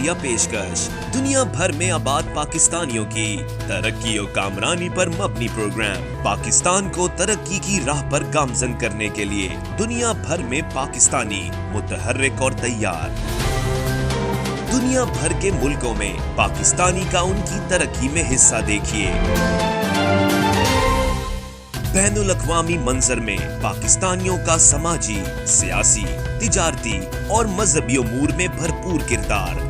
عالیہ پیشکش دنیا بھر میں آباد پاکستانیوں کی ترقی و کامرانی پر مبنی پروگرام پاکستان کو ترقی کی راہ پر گامزن کرنے کے لیے دنیا بھر میں پاکستانی متحرک اور تیار. دنیا بھر کے ملکوں میں پاکستانی کا ان کی ترقی میں حصہ دیکھیے. بین الاقوامی منظر میں پاکستانیوں کا سماجی، سیاسی، تجارتی اور مذہبی امور میں بھرپور کردار.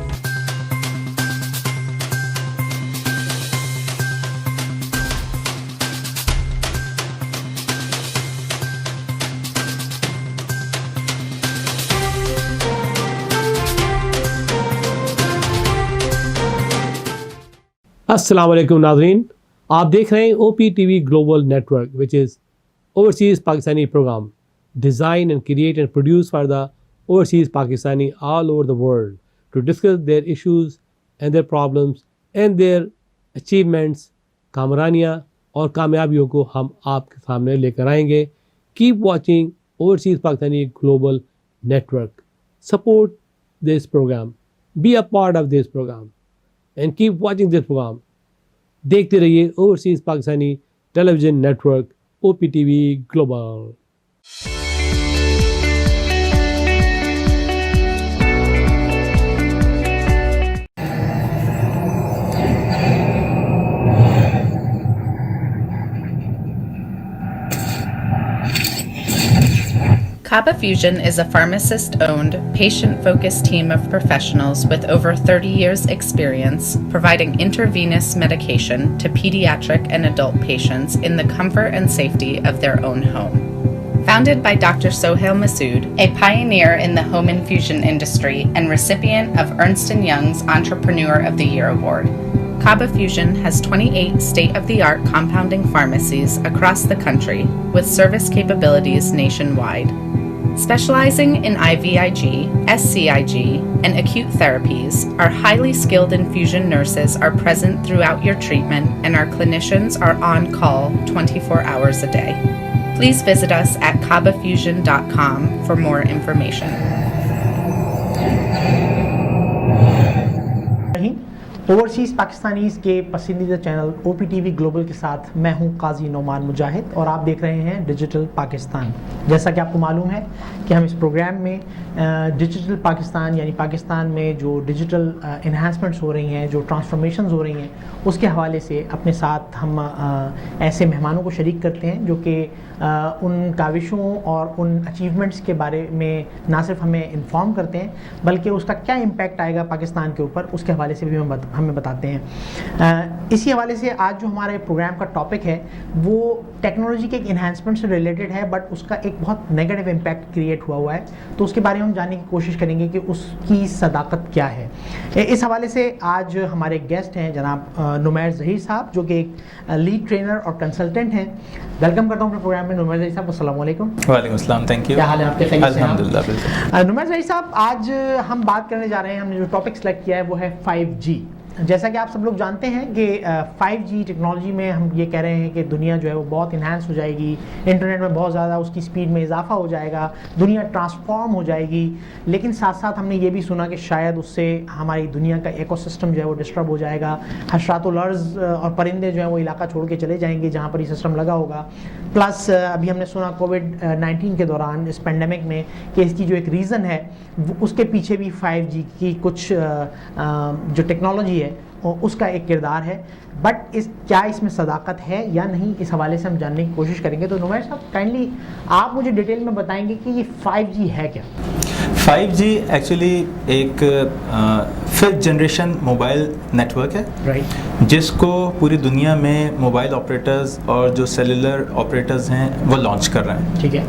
السلام علیکم ناظرین، آپ دیکھ رہے ہیں O P T V global network which is overseas Pakistani program design and create and produce for the overseas Pakistani all over the world to discuss their issues and their problems and their achievements. کامرانیاں اور کامیابیوں کو ہم آپ کے سامنے لے کر آئیں گے. Keep watching overseas Pakistani global network. Support this program, be a part of this program and keep watching this program. دیکھتے رہیے overseas Pakistani television network O P T V global. Kaba Fusion is a pharmacist-owned, patient-focused team of professionals with over 30 years' experience providing intravenous medication to pediatric and adult patients in the comfort and safety of their own home. Founded by Dr. Sohail Masood, a pioneer in the home infusion industry and recipient of Ernst & Young's Entrepreneur of the Year Award, Kaba Fusion has 28 state-of-the-art compounding pharmacies across the country with service capabilities nationwide. Specializing in IVIG, SCIG, and acute therapies, our highly skilled infusion nurses are present throughout your treatment and our clinicians are on call 24 hours a day. Please visit us at kabafusion.com for more information. Overseas Pakistanis کے پسندیدہ channel او P T V global کے ساتھ میں ہوں قاضی نعمان مجاہد اور آپ دیکھ رہے ہیں ڈیجیٹل پاکستان. جیسا کہ آپ کو معلوم ہے کہ ہم اس پروگرام میں ڈیجیٹل پاکستان یعنی پاکستان میں جو ڈیجیٹل انہانسمنٹس ہو رہی ہیں، جو ٹرانسفارمیشنز ہو رہی ہیں، اس کے حوالے سے اپنے ساتھ ہم ایسے مہمانوں کو شریک کرتے ہیں جو کہ ان کاوشوں اور ان اچیومنٹس کے بارے میں نہ صرف ہمیں انفارم کرتے ہیں بلکہ اس کا کیا امپیکٹ آئے گا پاکستان کے اوپر اس کے حوالے سے بھی ہمیں بتاتے ہیں. اسی حوالے سے آج جو ہمارے پروگرام کا ٹاپک ہے وہ ٹیکنالوجی کے ایک انہانسمنٹ سے ریلیٹڈ ہے، بٹ اس کا ایک بہت نیگیٹو امپیکٹ کریٹ ہوا ہے، تو اس کے بارے میں ہم جاننے کی کوشش کریں گے کہ اس کی صداقت کیا ہے. اس حوالے سے آج ہمارے گیسٹ ہیں جناب نمیر ظہیر صاحب جو کہ ایک لیڈ ٹرینر اور کنسلٹنٹ ہیں. ویلکم کرتا ہوں اپنے پروگرام میں نمیر ظہیر صاحب. السلام علیکم. وعلیکم السلام. Thank you. کیا حال ہے آپ کے؟ الحمدللہ. بالکل. نمیر ظہیر صاحب، آج ہم بات کرنے جا رہے ہیں، ہم نے جو ٹاپک سلیکٹ کیا ہے وہ ہے 5G. جیسا کہ آپ سب لوگ جانتے ہیں کہ 5G ٹیکنالوجی میں ہم یہ کہہ رہے ہیں کہ دنیا جو ہے وہ بہت انہانس ہو جائے گی، انٹرنیٹ میں بہت زیادہ اس کی سپیڈ میں اضافہ ہو جائے گا، دنیا ٹرانسفارم ہو جائے گی. لیکن ساتھ ساتھ ہم نے یہ بھی سنا کہ شاید اس سے ہماری دنیا کا ایکو سسٹم جو ہے وہ ڈسٹرب ہو جائے گا. حشرات الارض اور پرندے جو ہیں وہ علاقہ چھوڑ کے چلے جائیں گے جہاں پر یہ سسٹم لگا ہوگا. پلس ابھی ہم نے سنا کووڈ-19 کے دوران اس پینڈیمک میں کہ اس کی جو ایک ریزن ہے اس کے پیچھے بھی 5G کی کچھ جو ٹیکنالوجی ہے اس کا ایک کردار ہے. بٹ کیا اس میں صداقت ہے یا نہیں، اس حوالے سے ہم جاننے کی کوشش کریں گے. تو نمیر صاحب کائنڈلی آپ مجھے ڈیٹیل میں بتائیں گے کہ یہ 5G ہے کیا؟ 5G ایکچولی ایک 5th generation mobile net work ہے، جس کو پوری دنیا میں موبائل آپریٹرز اور جو سیلولر آپریٹرز ہیں وہ لانچ کر رہے ہیں. ٹھیک ہے.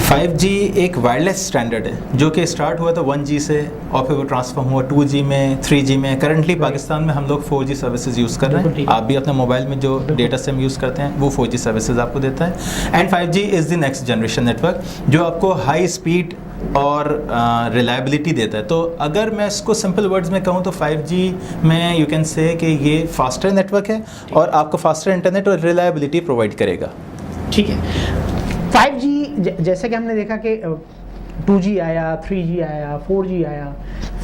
5G ایک وائرلیس اسٹینڈرڈ ہے جو کہ اسٹارٹ ہوا تھا 1G سے اور پھر وہ ٹرانسفارم ہوا 2G میں، 3G میں. کرنٹلی پاکستان میں ہم لوگ 4G سروسز یوز کر رہے ہیں. آپ بھی اپنے موبائل میں جو ڈیٹا سم یوز کرتے ہیں وہ 4G سروسز آپ کو دیتا ہے. And 5G is the next generation network جو آپ کو ہائی اسپیڈ اور ریلائبلٹی دیتا ہے. تو اگر میں اس کو سمپل ورڈز میں کہوں تو 5G میں یو کین سے کہ یہ فاسٹر نیٹ ورک ہے اور آپ کو فاسٹر انٹرنیٹ اور ریلائبلٹی پرووائڈ کرے گا. ٹھیک ہے. 5G جیسے کہ ہم نے دیکھا کہ 2G آیا، 3G آیا، 4G آیا.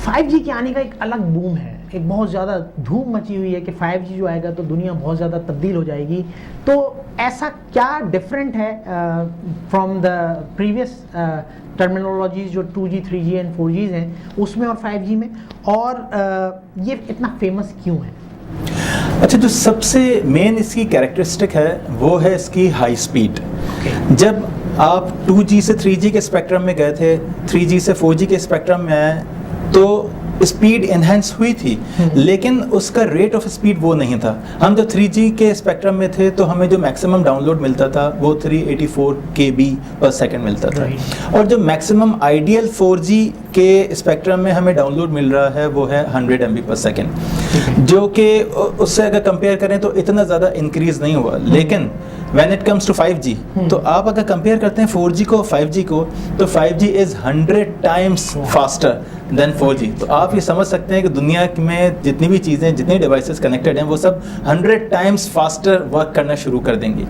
5G کے آنے کا ایک الگ بوم ہے, ایک بہت زیادہ دھوم مچی ہوئی ہے کہ 5G جو آئے گا تو دنیا بہت زیادہ تبدیل ہو جائے گی. تو ایسا کیا ڈفرینٹ ہے فرام دا پریویس ٹرمینالوجیز جو 2G 3G اینڈ 4Gs ہیں اس میں اور 5G میں, اور یہ اتنا فیمس کیوں ہے؟ اچھا, جو سب سے مین اس کی کیریکٹرسٹک ہے وہ ہے اس کی ہائی اسپیڈ. جب آپ 2G سے 3G کے اسپیکٹرم میں گئے تھے, 3G سے 4G کے اسپیکٹرم میں آئے, تو اسپیڈ انہینس ہوئی تھی, لیکن اس کا ریٹ آف اسپیڈ وہ نہیں تھا. ہم جب 3G کے اسپیکٹرم میں تھے تو ہمیں جو میکسیمم ڈاؤن لوڈ ملتا تھا وہ 384 KB پر سیکنڈ ملتا تھا, اور جو میکسیمم آئیڈیل 4G کے اسپیکٹرم میں ہمیں ڈاؤن لوڈ مل رہا ہے وہ ہے 100 MB پر سیکنڈ, جو کہ اس سے اگر کمپیئر کریں تو اتنا زیادہ انکریز نہیں ہوا. لیکن when it comes to 5G, تو آپ اگر کمپیئر کرتے ہیں 4G کو 5G کو, تو 5G is 100 times faster than 4G. تو آپ یہ سمجھ سکتے ہیں کہ دنیا میں جتنی بھی چیزیں, جتنی ڈیوائسز کنیکٹڈ ہیں, وہ سب 100 times faster ورک کرنا شروع کر دیں گی.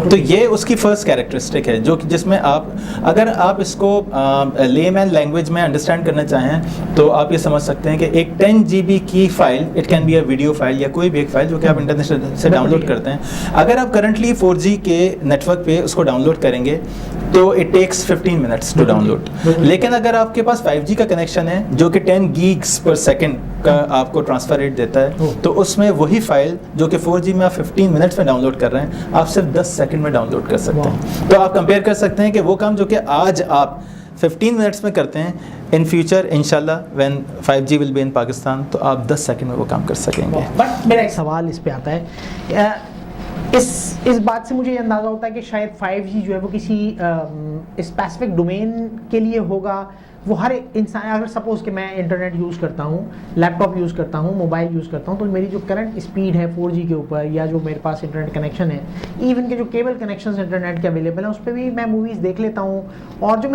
تو یہ اس کی فرسٹ کیریکٹرسٹک ہے, جو کہ جس میں آپ اگر آپ اس کو لے مین لینگویج میں انڈرسٹینڈ کرنا چاہیں تو آپ یہ سمجھ سکتے ہیں کہ ایک 10 GB کی file, it can be a video file یا کوئی بھی ایک فائل جو کہ آپ انٹرنیٹ سے ڈاؤن لوڈ کرتے ہیں, اگر آپ کرنٹلی 4G کے نیٹ ورک پہ اس کو ڈاؤن لوڈ کریں گے تو it takes 15 minutes to download. لیکن اگر آپ کے پاس 5G کا کنیکشن ہے جو کہ 10 gigs پر سیکنڈ کا آپ کو ٹرانسفر ریٹ دیتا ہے, تو اس میں وہی فائل جو کہ 4G میں آپ 15 minutes میں ڈاؤن لوڈ کر رہے ہیں, آپ صرف 10 سیکنڈ میں ڈاؤن لوڈ کر سکتے ہیں. تو آپ کمپیئر کر سکتے ہیں کہ وہ کام جو کہ آج آپ 15 minutes میں کرتے ہیں, ان فیوچر انشاءاللہ when 5G will be in Pakistan تو آپ 10 سیکنڈ میں وہ کام کر سکیں گے. بٹ میرا ایک سوال اس پہ آتا ہے, اس بات سے مجھے یہ اندازہ ہوتا ہے کہ شاید 5G جو ہے وہ کسی اسپیسیفک ڈومین کے لیے ہوگا. وہ ہر انسان, اگر سپوز کہ میں انٹرنیٹ یوز کرتا ہوں, لیپ ٹاپ یوز کرتا ہوں, موبائل یوز کرتا ہوں, تو میری جو کرنٹ اسپیڈ ہے 4G کے اوپر, یا جو میرے پاس انٹرنیٹ کنیکشن ہے, ایون کہ جو کیبل کنیکشنز انٹرنیٹ کے اویلیبل ہیں اس پہ بھی میں موویز دیکھ لیتا ہوں, اور جو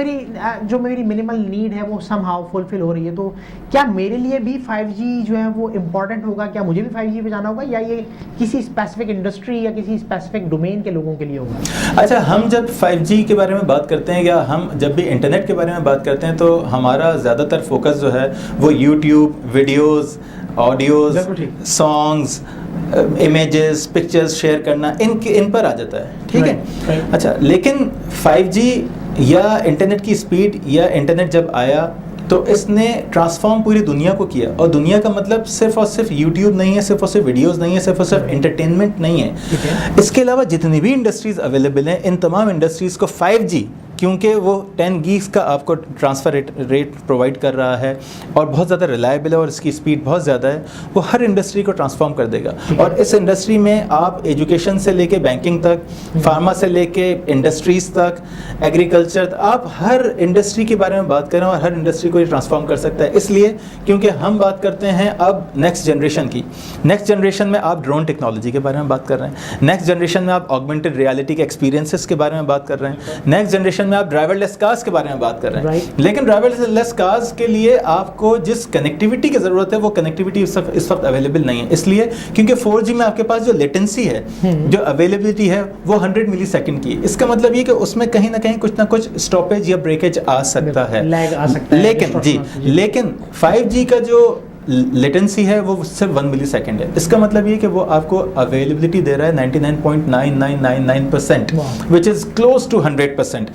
میری منیمل نیڈ ہے وہ سم ہاؤ فلفل ہو رہی ہے. تو کیا میرے لیے بھی 5G جو ہے وہ امپورٹنٹ ہوگا؟ کیا مجھے بھی 5G پہ جانا ہوگا, یا یہ کسی اسپیسیفک انڈسٹری یا کسی اسپیسیفک ڈومین کے لوگوں کے لیے ہوگا؟ اچھا, ہم جب 5G کے بارے میں بات کرتے ہیں یا ہم جب بھی انٹرنیٹ کے بارے میں بات کرتے ہیں تو ہمارا زیادہ تر فوکس جو ہے وہ YouTube videos, audios, songs, images, pictures share کرنا, ان پر آ جاتا ہے. ٹھیک ہے. اچھا, لیکن 5G یا انٹرنیٹ کی اسپیڈ یا انٹرنیٹ جب آیا تو اس نے ٹرانسفارم پوری دنیا کو کیا, اور دنیا کا مطلب صرف اور صرف یوٹیوب نہیں ہے, صرف اور صرف ویڈیوز نہیں ہے, صرف اور صرف انٹرٹینمنٹ نہیں ہے. اس کے علاوہ جتنی بھی انڈسٹریز اویلیبل ہیں, ان تمام انڈسٹریز کو 5G, کیونکہ وہ 10 gigs کا آپ کو ٹرانسفر ریٹ پرووائڈ کر رہا ہے اور بہت زیادہ ریلائبل ہے اور اس کی اسپیڈ بہت زیادہ ہے, وہ ہر انڈسٹری کو ٹرانسفارم کر دے گا. اور اس انڈسٹری میں آپ ایجوکیشن سے لے کے بینکنگ تک, فارما سے لے کے انڈسٹریز تک, ایگریکلچر, آپ ہر انڈسٹری کے بارے میں بات کریں اور ہر انڈسٹری کو یہ ٹرانسفارم کر سکتا ہے. اس لیے کیونکہ ہم بات کرتے ہیں اب نیکسٹ جنریشن کی. نیکسٹ جنریشن میں آپ ڈرون ٹیکنالوجی کے بارے میں بات کر رہے ہیں, نیکسٹ جنریشن میں آپ آگمنٹڈ ریالٹی کے ایکسپیرینسز کے بارے میں بات کر رہے ہیں, نیکسٹ جنریشن میں آپ ڈرائیور لیس کارز کے بارے میں بات کر رہے ہیں. لیکن ڈرائیور لیس کارز کے لیے آپ کو جس کنیکٹیوٹی کی ضرورت ہے وہ کنیکٹیوٹی اس وقت اویلیبل نہیں ہے. اس لیے کیونکہ 4G میں آپ کے پاس جو لیٹنسی ہے, جو اویلیبلٹی ہے وہ 100 ملی سیکنڈ کی ہے. اس کا مطلب یہ کہ اس میں کہیں نہ کہیں کچھ نہ کچھ اسٹاپیج یا بریکیج آ سکتا ہے. لیکن 5G کا جو لیٹنسی ہے وہ صرف 1 ملی سیکنڈ ہے. اس کا مطلب یہ کہ وہ آپ کو اویلیبلٹی دے رہا ہے 99.9999%, which is close to 100%.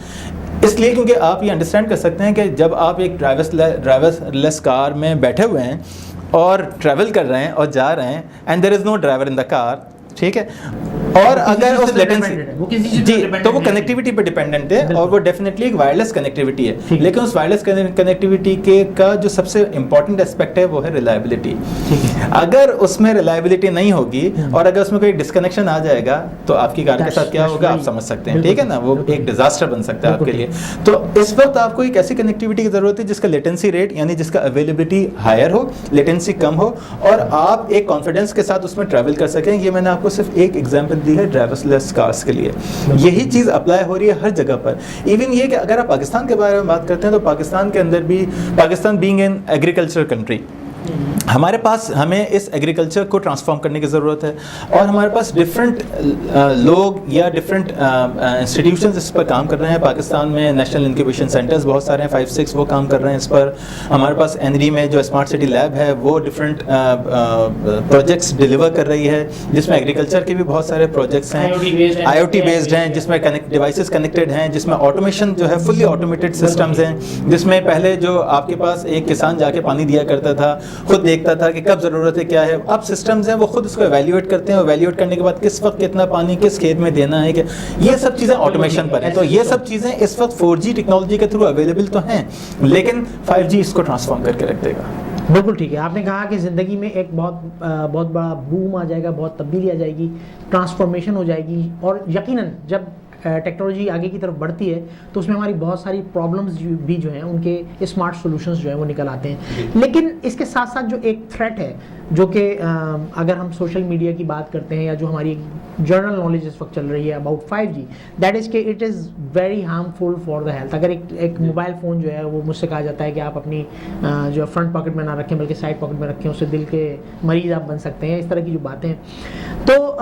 اس لیے کیونکہ آپ یہ انڈرسٹینڈ کر سکتے ہیں کہ جب آپ ایک ڈرائیور لیس کار میں بیٹھے ہوئے ہیں اور ٹریول کر رہے ہیں اور جا رہے ہیں, and there is know driver ان دا کار, ٹھیک ہے, اور اگر اس لیٹنسی جی تو وہ کنیکٹیوٹی پہ ڈیپینڈنٹ ہے, اور وہ ڈیفینیٹلی ایک وائرلیس کنیکٹیوٹی ہے. لیکن اس وائرلیس کنیکٹیوٹی کے کا جو سب سے امپورٹنٹ اسپیکٹ ہے وہ ہے ریلائبلٹی. اگر اس میں ریلائبلٹی نہیں ہوگی اور اگر اس میں کوئی ڈسکنیکشن آ جائے گا تو آپ کی کار کے ساتھ کیا ہوگا آپ سمجھ سکتے ہیں, ٹھیک ہے نا, وہ ایک ڈیزاسٹر بن سکتا ہے آپ کے لیے. تو اس وقت آپ کو ایک ایسی کنیکٹیوٹی کی ضرورت ہے جس کا لیٹنسی ریٹ یعنی جس کا اویلیبلٹی ہائر ہو, لیٹنسی کم ہو, اور آپ ایک کانفیڈنس کے ساتھ اس میں ٹریول کر سکیں. یہ میں نے آپ کو صرف ایک ایگزامپل دی ہے ڈرائیور لیس کارز کے لیے. یہی چیز اپلائی ہو رہی ہے ہر جگہ پر. ایون یہ کہ اگر آپ پاکستان کے بارے میں بات کرتے ہیں تو پاکستان کے اندر بھی, Pakistan being an agriculture country, ہمارے پاس ہمیں اس ایگریکلچر کو ٹرانسفارم کرنے کی ضرورت ہے, اور ہمارے پاس ڈفرینٹ لوگ یا ڈفرینٹ انسٹیٹیوشنز اس پر کام کر رہے ہیں. پاکستان میں نیشنل انکیوبیشن سینٹرز بہت سارے ہیں, 5-6 وہ کام کر رہے ہیں اس پر. ہمارے پاس NRE میں جو اسمارٹ سٹی لیب ہے وہ ڈفرینٹ پروجیکٹس ڈیلیور کر رہی ہے, جس میں ایگریکلچر کے بھی بہت سارے پروجیکٹس ہیں, IoT بیسڈ ہیں, جس میں ڈیوائسز کنیکٹڈ ہیں, جس میں آٹومیشن جو ہے فلی آٹومیٹڈ سسٹمز ہیں, جس میں پہلے جو آپ کے پاس ایک کسان جا کے پانی دیا کرتا تھا, خود دیکھتا تھا کہ کب ضرورت ہے کیا ہے, اب سسٹمز ہیں وہ خود اس کو ایویلیویٹ کرتے ہیں, ایویلیویٹ کرنے کے بعد کس وقت کتنا پانی کس کھیت میں دینا ہے, کہ یہ سب چیزیں آٹومیشن پر ہیں. تو یہ سب چیزیں اس وقت 4G ٹیکنالوجی کے تھرو اویلیبل تو ہیں, لیکن 5G اس کو ٹرانسفارم کر کے رکھ دے گا. بالکل ٹھیک ہے. آپ نے کہا کہ زندگی میں ایک بہت بڑا بوم آ جائے گا, بہت تبدیلی آ جائے گی, ٹرانسفارمیشن ہو جائے گی, اور یقیناً جب ٹیکنالوجی آگے کی طرف بڑھتی ہے تو اس میں ہماری بہت ساری پرابلمز بھی جو ہیں ان کے اسمارٹ سولوشنز جو ہیں وہ نکل آتے ہیں. لیکن اس کے ساتھ ساتھ جو ایک تھریٹ ہے, جو کہ اگر ہم سوشل میڈیا کی بات کرتے ہیں یا جو ہماری جنرل نالج اس وقت چل رہی ہے اباؤٹ 5G, دیٹ از کہ it is very harmful for the health. اگر ایک موبائل فون جو ہے وہ مجھ سے کہا جاتا ہے کہ آپ اپنی جو فرنٹ پاکٹ میں نہ رکھیں بلکہ سائڈ پاکٹ میں رکھیں, اس سے دل کے مریض آپ بن سکتے ہیں, اس طرح کی جو باتیں ہیں. تو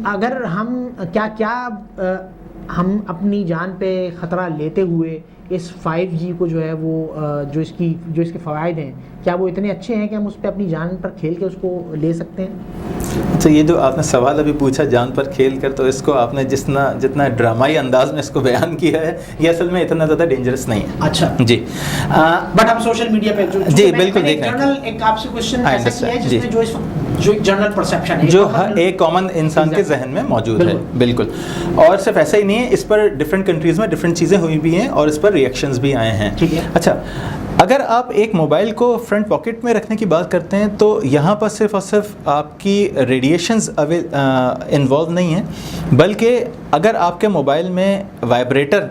اگر ہم اپنی جان پہ خطرہ لیتے ہوئے اس 5G کو جو ہے وہ جو اس کے فوائد ہیں, کیا وہ اتنے اچھے ہیں کہ ہم اس پہ اپنی جان پر کھیل کے اس کو لے سکتے ہیں؟ اچھا, یہ جو آپ نے سوال ابھی پوچھا جان پر کھیل کر, تو اس کو آپ نے جتنا ڈرامائی انداز میں اس کو بیان کیا ہے, یہ اصل میں اتنا زیادہ ڈینجرس نہیں ہے. اچھا جی, بٹ ہم سوشل میڈیا پہ جی بالکل دیکھ رہے ہیں, ایک آپ سے کوشچن ایسا کیا ہے جس میں جو ایک جنرل پرسیپشن ہے, جو ہر ایک کامن انسان کے ذہن میں موجود ہے. بالکل, اور صرف ایسا ہی نہیں ہے, اس پر ڈفرینٹ کنٹریز میں ڈفرینٹ چیزیں ہوئی بھی ہیں اور اس پر ریئیکشنز بھی آئے ہیں. اچھا, اگر آپ ایک موبائل کو فرنٹ پاکٹ میں رکھنے کی بات کرتے ہیں تو یہاں پر صرف اور صرف آپ کی ریڈیشنز انوالو نہیں ہیں, بلکہ اگر آپ کے موبائل میں وائبریٹر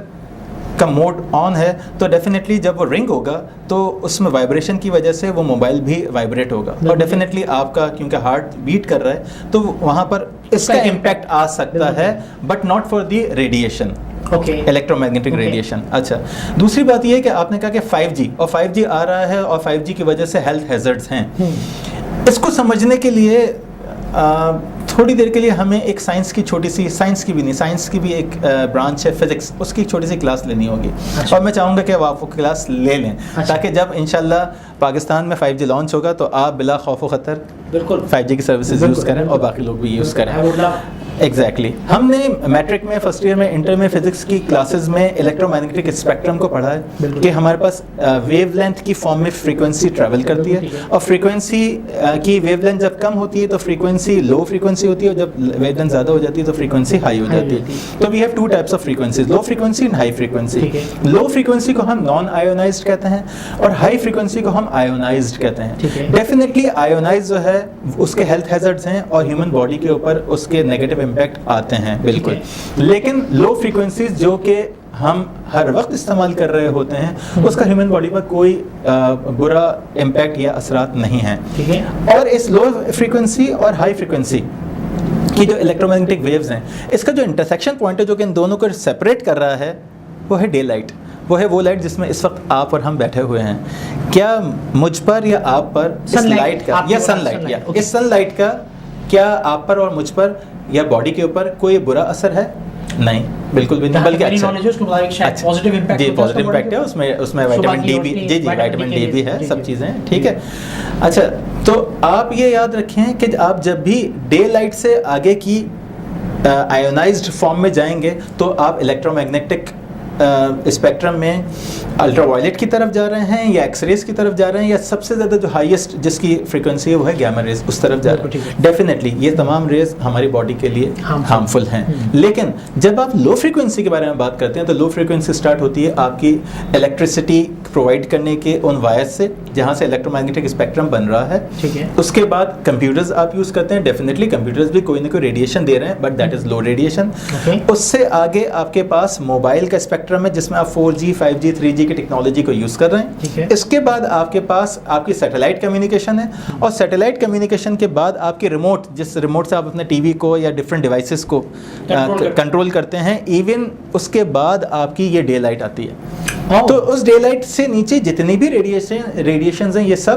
کا موڈ آن ہے تو ڈیفینیٹلی جب وہ رنگ ہوگا تو اس میں وائبریشن کی وجہ سے وہ موبائل بھی وائبریٹ ہوگا, اور ڈیفینیٹلی آپ کا کیونکہ ہارٹ بیٹ کر رہا ہے تو وہاں پر اس کا امپیکٹ آ سکتا ہے, but not for the radiation, electro magnetic radiation. اچھا, دوسری بات یہ ہے کہ آپ نے کہا کہ 5G اور 5G آ رہا ہے اور 5G کی وجہ سے ہیلتھ ہیزرڈز ہیں. اس کو سمجھنے کے لیے تھوڑی دیر کے لیے ہمیں ایک سائنس کی چھوٹی سی, سائنس کی بھی نہیں, سائنس کی بھی ایک برانچ ہے فزکس, اس کی چھوٹی سی کلاس لینی ہوگی. اور میں چاہوں گا کہ آپ وہ کلاس لے لیں, تاکہ جب انشاءاللہ پاکستان میں 5G لانچ ہوگا تو آپ بلا خوف و خطر بالکل 5G کی سروسز یوز کریں اور باقی لوگ بھی یوز کریں. ایگزیکٹلی, ہم نے میٹرک میں, فرسٹ ایئر میں, انٹر میں فزکس کی کلاسز میں الیکٹرو میگنیٹک اسپیکٹرم کو پڑھا ہے کہ ہمارے پاس ویو لینتھ کی فارم میں فریکوینسی ٹریول کرتی ہے, اور فریکوینسی کی ویو لینتھ جب کم ہوتی ہے تو فریکوینسی لو فریکوینسی ہوتی ہے, اور جب ویو لینتھ زیادہ ہو جاتی ہے تو فریکوینسی ہائی ہو جاتی ہے. تو we have two types of frequencies, low frequency and high frequency. Low frequency کو ہم نان آئونائزڈ کہتے ہیں اور ہائی فریکوینسی کو ہم آئونائزڈ کہتے ہیں. ڈیفینیٹلی آئونائز جو ہے اس کے ہیلتھ ہیزرڈز ہیں اور ہیومن باڈی کے اوپر اس کے نیگیٹو امپیکٹ آتے ہیں بالکل, لیکن لو فریکوینسیز جو کہ ہم ہر وقت استعمال کر رہے ہوتے ہیں اس کا ہیومن باڈی پر کوئی برا امپیکٹ یا اثرات نہیں ہیں. اور اس لو فریکوینسی اور ہائی فریکوینسی کی جو الیکٹرو میگنیٹک ویوز ہیں, اس کا جو انٹرسیکشن پوائنٹ ہے جو کہ ان دونوں کو سپریٹ کر رہا ہے وہ ہے ڈے لائٹ. وہ ہے وہ لائٹ جس میں اس وقت آپ اور ہم بیٹھے ہوئے ہیں. کیا مجھ پر یا آپ پر اس لائٹ کا, یا سن لائٹ, یا اس سن لائٹ کا کیا آپ پر اور مجھ پر یا باڈی کے اوپر کوئی برا اثر ہے؟ نہیں, بالکل بھی نہیں, بلکہ جی پازیٹیو امپیکٹ ہے. اس میں وائٹامن ڈی بھی, جی وائٹامن ڈی بھی ہے, سب چیزیں, ٹھیک ہے. اچھا, تو آپ یہ یاد رکھیں کہ آپ جب بھی ڈے لائٹ سے آگے کی آئونائزڈ فارم میں جائیں گے تو آپ الیکٹرو میگنیٹک اسپیکٹرم میں الٹرا وائلٹ کی طرف جا رہے ہیں یا ایکس ریز کی طرف جا رہے ہیں, یا سب سے زیادہ جو ہائیسٹ جس کی فریکوینسی ہے وہ ہے گیما ریز, اس طرف جا رہے ہیں. ڈیفینیٹلی یہ تمام ریز ہماری باڈی کے لیے ہارمفل ہیں. لیکن جب آپ لو فریکوینسی کے بارے میں بات کرتے ہیں تو لو فریکوینسی اسٹارٹ ہوتی ہے آپ کی الیکٹریسٹی پرووائڈ کرنے کے ان وائرز سے جہاں سے الیکٹرو میگنیٹک اسپیکٹرم بن رہا ہے. اس کے بعد کمپیوٹرز آپ یوز کرتے ہیں, ڈیفینیٹلی کمپیوٹرز بھی کوئی نہ کوئی ریڈیشن دے رہے ہیں, but that is low radiation. اس سے آگے آپ کے پاس موبائل کا اسپیکٹرم ہے جس میں آپ 4G 5G 3G کی ٹیکنالوجی کو یوز کر رہے ہیں. اس کے بعد آپ کے پاس آپ کی سیٹلائٹ کمیونیکیشن ہے, اور سیٹلائٹ کمیونیکیشن کے بعد آپ کی ریموٹ, جس ریموٹ سے آپ اپنے ٹی وی کو یا ڈفرینٹ ڈیوائسز کو کنٹرول کرتے ہیں. ایون اس کے بعد آپ کی یہ ڈے لائٹ آتی ہے. تو اس ڈے لائٹ سے نیچے جتنی بھی ریڈیشنز ہیں یہ سب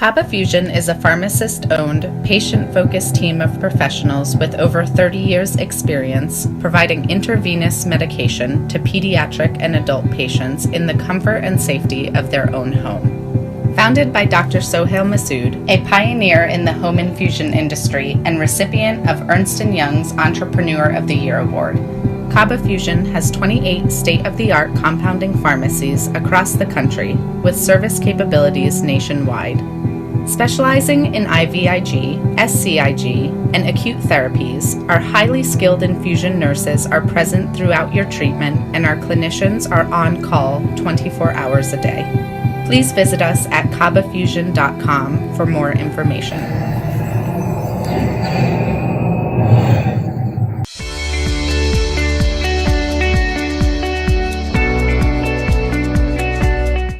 Kaba Fusion is a pharmacist-owned, patient-focused team of professionals with over 30 years' experience providing intravenous medication to pediatric and adult patients in the comfort and safety of their own home. Founded by Dr. Sohail Masood, a pioneer in the home infusion industry and recipient of Ernst & Young's Entrepreneur of the Year Award, Kaba Fusion has 28 state-of-the-art compounding pharmacies across the country with service capabilities nationwide. Specializing in IVIG, SCIG, and acute therapies, our highly skilled infusion nurses are present throughout your treatment, and our clinicians are on call 24 hours a day. Please visit us at kabafusion.com for more information.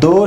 2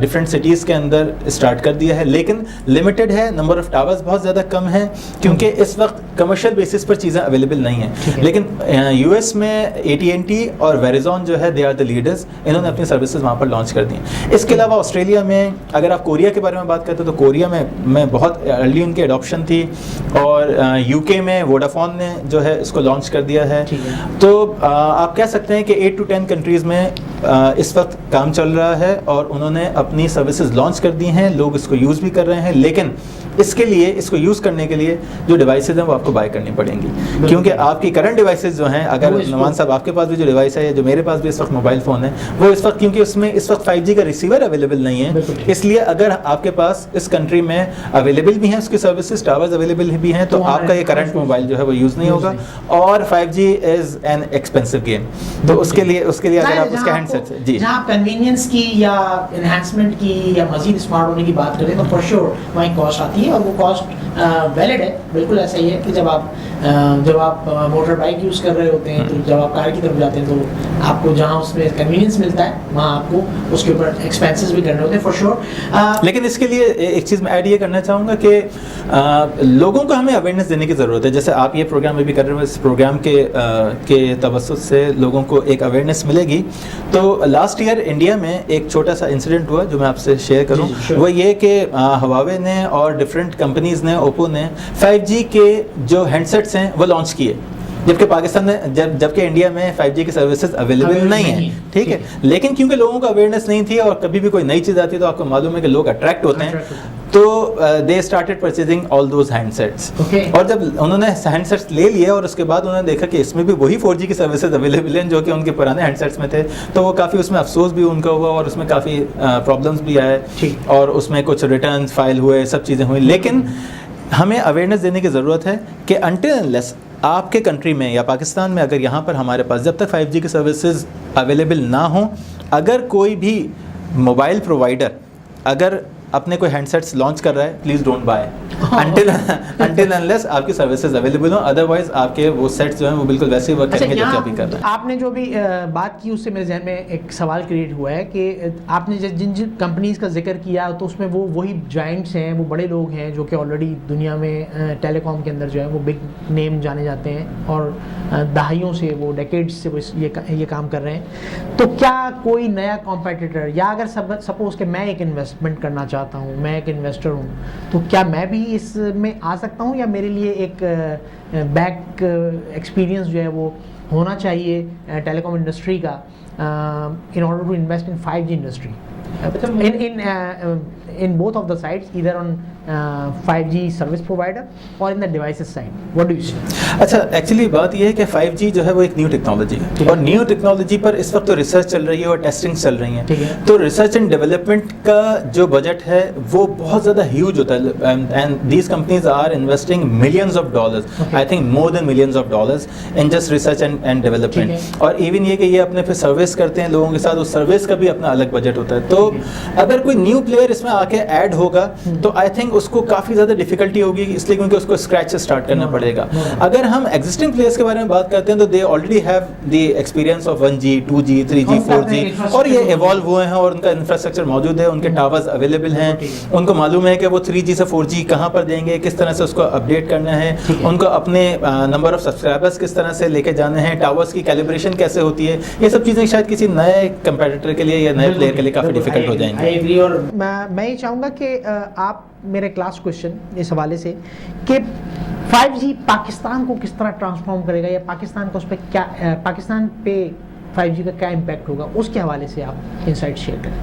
different cities کے اندر start کر دیا ہے, لیکن limited ہے, number of towers بہت زیادہ کم ہے کیونکہ اس وقت کمرشل بیسس پر چیزیں اویلیبل نہیں ہیں. لیکن یو ایس میں AT&T اور ویریزون جو ہے دے آر دا لیڈرز, انہوں نے اپنی سروسز وہاں پر لانچ کر دی ہیں. اس کے علاوہ آسٹریلیا میں, اگر آپ کوریا کے بارے میں بات کرتے ہیں تو کوریا میں بہت ارلی ان کی اڈاپشن تھی, اور UK میں ووڈافون نے جو ہے اس کو لانچ کر دیا ہے. تو آپ کہہ سکتے ہیں کہ 8 to 10 کنٹریز میں اس وقت کام چل رہا ہے اور انہوں نے اپنی سروسز لانچ کر دی ہیں, لوگ اس کو یوز بھی کر رہے ہیں. لیکن اس کے لیے, اس کو یوز کرنے کے لیے جو ڈیوائسز ہیں وہ آپ کو بائی کرنی پڑیں گی, کیونکہ آپ کی کرنٹ ڈیوائسز جو ہیں, اگر نعمان صاحب آپ کے پاس بھی جو ڈیوائس ہے, جو میرے پاس بھی اس وقت موبائل فون ہے, وہ اس وقت کیونکہ اس میں اس وقت 5G کا ریسیور اویلیبل نہیں ہے, اس لیے اگر آپ کے پاس اس کنٹری میں اویلیبل بھی ہیں اس کی سروسز, ٹاورز اویلیبل بھی ہیں, تو آپ کا یہ کرنٹ موبائل جو ہے وہ یوز نہیں ہوگا. اور 5G is an expensive game, تو اس کے لیے اگر آپ اس کے ہینڈ سیٹ سے جی جہاں آپ کنوینئنس کی یا انہینسمنٹ کی یا مزید اسمارٹ ہونے کی بات کریں تو فور شیور وہیں کاسٹ آتی ہے, اور وہ کاسٹ ویلڈ ہے, بالکل ایسا ہی ہے کہ جب آپ موٹر بائک یوز کر رہے ہوتے ہیں, تو جب آپ کار کی طرف جاتے ہیں تو آپ کو جہاں اس میں کنوینئنس ملتا ہے وہاں آپ کو اس کے اوپر ایکسپینسز بھی کرنے ہوتے ہیں فور شیور. لیکن اس کے لیے ایک چیز میں ایڈ یہ کرنا چاہوں گا کہ لوگوں کو ہمیں اویئرنیس دینے کی ضرورت ہے. جیسے آپ یہ پروگرام ابھی کر رہے ہیں, اس پروگرام کے توسط سے لوگوں کو ایک اویئرنیس ملے گی. تو لاسٹ ایئر انڈیا میں ایک چھوٹا سا انسیڈنٹ ہوا جو میں آپ سے شیئر کروں, وہ یہ کہ ہواوے نے اور ڈفرینٹ کمپنیز نے, اوپو نے 5G کے جو ہینڈ سیٹس ہیں وہ لانچ کیے, جبکہ پاکستان میں جبکہ انڈیا میں 5G کی سروسز اویلیبل نہیں ہیں, ٹھیک ہے. لیکن کیونکہ لوگوں کو اویئرنیس نہیں تھی, اور کبھی بھی کوئی نئی چیز آتی ہے تو آپ کو معلوم ہے کہ لوگ اٹریکٹ ہوتے ہیں, تو they started purchasing all those handsets. اور جب انہوں نے ہینڈ سیٹس لے لیے اور اس کے بعد انہوں نے دیکھا کہ اس میں بھی وہی 4G کی سروسز اویلیبل ہیں جو کہ ان کے پرانے ہینڈ سیٹس میں تھے, تو وہ کافی اس میں افسوس بھی ان کا ہوا, اور اس میں کافی پرابلمس بھی آئے, اور اس میں کچھ ریٹرنز فائل ہوئے, سب چیزیں ہوئی. لیکن ہمیں اویئرنیس دینے کی ضرورت ہے کہ انٹل انلیس آپ کے کنٹری میں یا پاکستان میں, اگر یہاں پر ہمارے پاس جب تک 5G کی سروسز اویلیبل نہ ہوں, اگر کوئی بھی موبائل پرووائڈر اگر اپنے کوئی ہینڈ سیٹس لانچ کر رہا ہے, please don't buy until unless آپ کی سروسز اویلیبل ہوں, ادروائز آپ کے وہ سیٹس جو ہیں وہ بالکل ویسے ہی ورک کریں گے جیسے ابھی کر رہے ہیں. آپ نے جو بھی بات کی اس سے میرے ذہن میں ایک سوال کریٹ ہوا ہے کہ آپ نے جن کمپنیز کا ذکر کیا تو اس میں وہی جائنٹس ہیں, وہ بڑے لوگ ہیں جو کہ آلریڈی دنیا میں ٹیلی کام کے اندر جو ہے وہ بگ نیم جانے جاتے ہیں, اور دہائیوں سے, وہ ڈیکیڈز سے وہ یہ کام کر رہے ہیں. تو کیا کوئی نیا کمپیٹیٹر, یا اگر سپوز کہ میں ایک انویسٹمنٹ کرنا چاہتا ہوں, میں ایک انویسٹر ہوں, تو کیا میں بھی اس میں آ سکتا ہوں, یا میرے لیے ایک بیک ایکسپیرینس جو ہے وہ ہونا چاہیے ٹیلی کام انڈسٹری کا in order to invest in 5G industry in both of the sides, either on 5G service provider or in the devices side? What do you say? اچھا, ایکچولی بات یہ ہے کہ 5G جو ہے وہ ایک نیو ٹیکنالوجی ہے, اور نیو ٹیکنالوجی پر اس وقت تو ریسرچ چل رہی ہے اور ٹیسٹنگ چل رہی ہیں. تو ریسرچ اینڈ ڈیولپمنٹ کا جو بجٹ ہے وہ بہت زیادہ ہیوج ہوتا ہے, and these companies are investing millions of dollars, I think more than millions of dollars in just research and development. اور ایون یہ کہ یہ اپنے پھر سروس کرتے ہیں لوگوں کے ساتھ, اس سروس کا بھی اپنا الگ بجٹ ہوتا ہے. تو اگر کوئی نیو پلیئر اس میں آ کے ایڈ ہوگا تو آئی تھنک اس کو کافی زیادہ ڈیفیکلٹی ہوگی, اس لیے کیونکہ اس کو اسکریچ سے اسٹارٹ کرنا پڑے گا. اگر ہم ایگزسٹنگ پلیئرس کے بارے میں بات کرتے ہیں تو they already have the experience of 1G 2G 3G 4G, اور یہ ایوالو ہوئے ہیں, اور ان کا انفراسٹرکچر موجود ہے, ان کے ٹاورز اویلیبل ہیں, ان کو معلوم ہے کہ وہ 3G سے 4G کہاں پر دیں گے, کس طرح سے اس کو اپڈیٹ کرنا ہے, ان کو اپنے نمبر آف سبسکرائبرس کس طرح سے لے کے جانے ہیں, ٹاورس کی کیلیبریشن کیسے ہوتی ہے. یہ سب چیزیں شاید کسی نئے کمپیٹیٹر کے لیے یا نئے پلیئر کے لیے کافی ڈیفیکلٹ ہو جائیں گے. اور میں یہ چاہوں گا کہ آپ میرے کلاس کوشچن اس حوالے سے کہ 5G پاکستان کو کس طرح ٹرانسفارم کرے گا, یا پاکستان کو اس پہ کیا, پاکستان پہ 5G کا کیا امپیکٹ ہوگا, اس کے حوالے سے آپ انسائٹ شیئر کریں.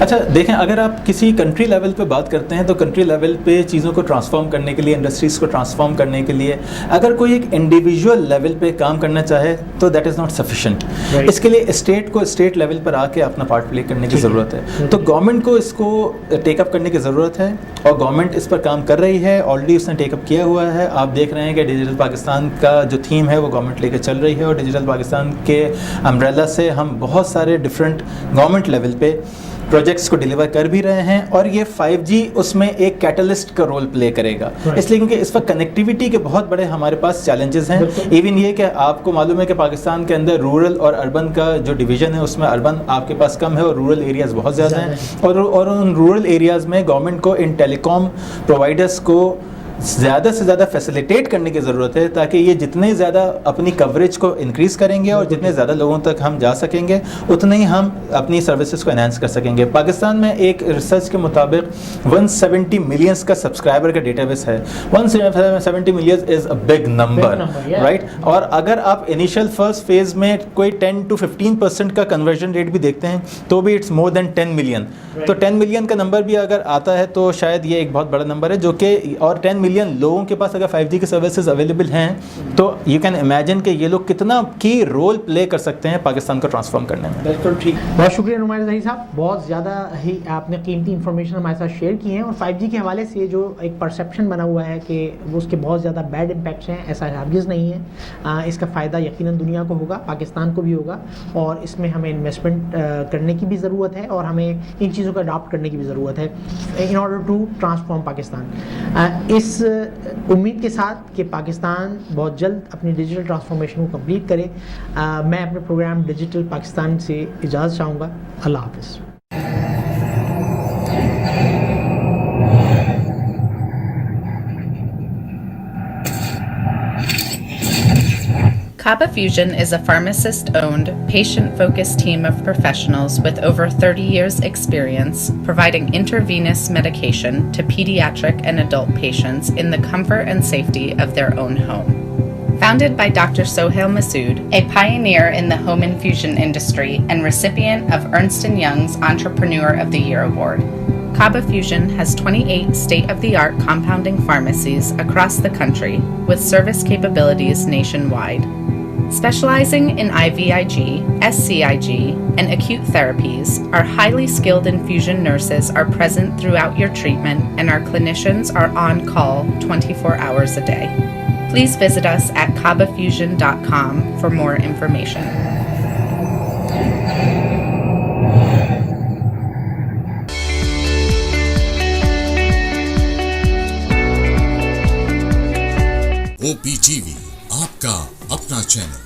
اچھا دیکھیں, اگر آپ کسی کنٹری لیول پہ بات کرتے ہیں تو کنٹری لیول پہ چیزوں کو ٹرانسفارم کرنے کے لیے, انڈسٹریز کو ٹرانسفارم کرنے کے لیے اگر کوئی ایک انڈیویجول لیول پہ کام کرنا چاہے تو دیٹ از ناٹ سفیشینٹ. اس کے لیے اسٹیٹ کو اسٹیٹ لیول پر آ کے اپنا پارٹ پلے کرنے کی ضرورت ہے. تو گورنمنٹ کو اس کو ٹیک اپ کرنے کی ضرورت ہے, اور گورنمنٹ اس پر کام کر رہی ہے, آلریڈی اس نے ٹیک اپ کیا ہوا ہے. آپ دیکھ رہے ہیں کہ ڈیجیٹل پاکستان کا جو تھیم ہے وہ گورنمنٹ لے کے چل رہی ہے, اور ڈیجیٹل پاکستان کے امبریلا سے ہم بہت سارے ڈفرینٹ گورنمنٹ لیول پہ پروجیکٹس کو ڈیلیور کر بھی رہے ہیں, اور یہ 5G اس میں ایک کیٹلسٹ کا رول پلے کرے گا. اس لیے کیونکہ اس وقت کنیکٹیوٹی کے بہت بڑے ہمارے پاس چیلنجز ہیں. ایون یہ کہ آپ کو معلوم ہے کہ پاکستان کے اندر رورل اور اربن کا جو ڈویژن ہے اس میں اربن آپ کے پاس کم ہے اور رورل ایریاز بہت زیادہ ہیں, اور ان رورل ایریاز میں گورنمنٹ کو ان ٹیلی کام پرووائڈرس کو زیادہ سے زیادہ فیسیلیٹیٹ کرنے کی ضرورت ہے, تاکہ یہ جتنے زیادہ اپنی کوریج کو انکریز کریں گے اور جتنے زیادہ لوگوں تک ہم جا سکیں گے اتنے ہی ہم اپنی سروسز کو انہینس کر سکیں گے. پاکستان میں ایک ریسرچ کے مطابق 170 ملینس کا سبسکرائبر کا ڈیٹا بیس ہے. 170 million is a big number, right. اور اگر آپ انیشیل فرسٹ فیز میں کوئی 10 to 15% کا کنورژن ریٹ بھی دیکھتے ہیں تو بھی اٹس مور دین 10 ملین. تو 10 ملین کا نمبر بھی اگر آتا ہے تو شاید یہ ایک بہت بڑا نمبر ہے, جو کہ اور 10 ملین لوگوں کے پاس اگر 5G کی سروسز اویلیبل ہیں تو یو کین امیجن کہ یہ لوگ کتنا کی رول پلے کر سکتے ہیں پاکستان کو ٹرانسفارم کرنے میں. بالکل ٹھیک, بہت شکریہ نمائندہ ظہیر صاحب, بہت زیادہ ہی آپ نے قیمتی انفارمیشن ہمارے ساتھ شیئر کی ہیں. اور 5G کے حوالے سے جو ایک پرسیپشن بنا ہوا ہے کہ وہ اس کے بہت زیادہ بیڈ امپیکٹس ہیں, ایسا ہرگز نہیں ہے. اس کا فائدہ یقیناً دنیا کو ہوگا, پاکستان کو بھی ہوگا, اور اس میں ہمیں انویسٹمنٹ کرنے کی بھی ضرورت ہے اور ہمیں ان چیزوں کو اڈاپٹ کرنے کی بھی ضرورت ہے in order to transform Pakistan. اس امید کے ساتھ کہ پاکستان بہت جلد اپنی ڈیجیٹل ٹرانسفارمیشن کو کمپلیٹ کرے, میں اپنے پروگرام ڈیجیٹل پاکستان سے اجازت چاہوں گا. اللہ حافظ. Kaba Fusion is a pharmacist-owned, patient-focused team of professionals with over 30 years' experience providing intravenous medication to pediatric and adult patients in the comfort and safety of their own home. Founded by Dr. Sohail Masood, a pioneer in the home infusion industry and recipient of Ernst & Young's Entrepreneur of the Year Award, Kaba Fusion has 28 state-of-the-art compounding pharmacies across the country with service capabilities nationwide. Specializing in IVIG, SCIG, and acute therapies, our highly skilled infusion nurses are present throughout your treatment, and our clinicians are on call 24 hours a day. Please visit us at kabafusion.com for more information. OPTV, آپ کا اپنا channel.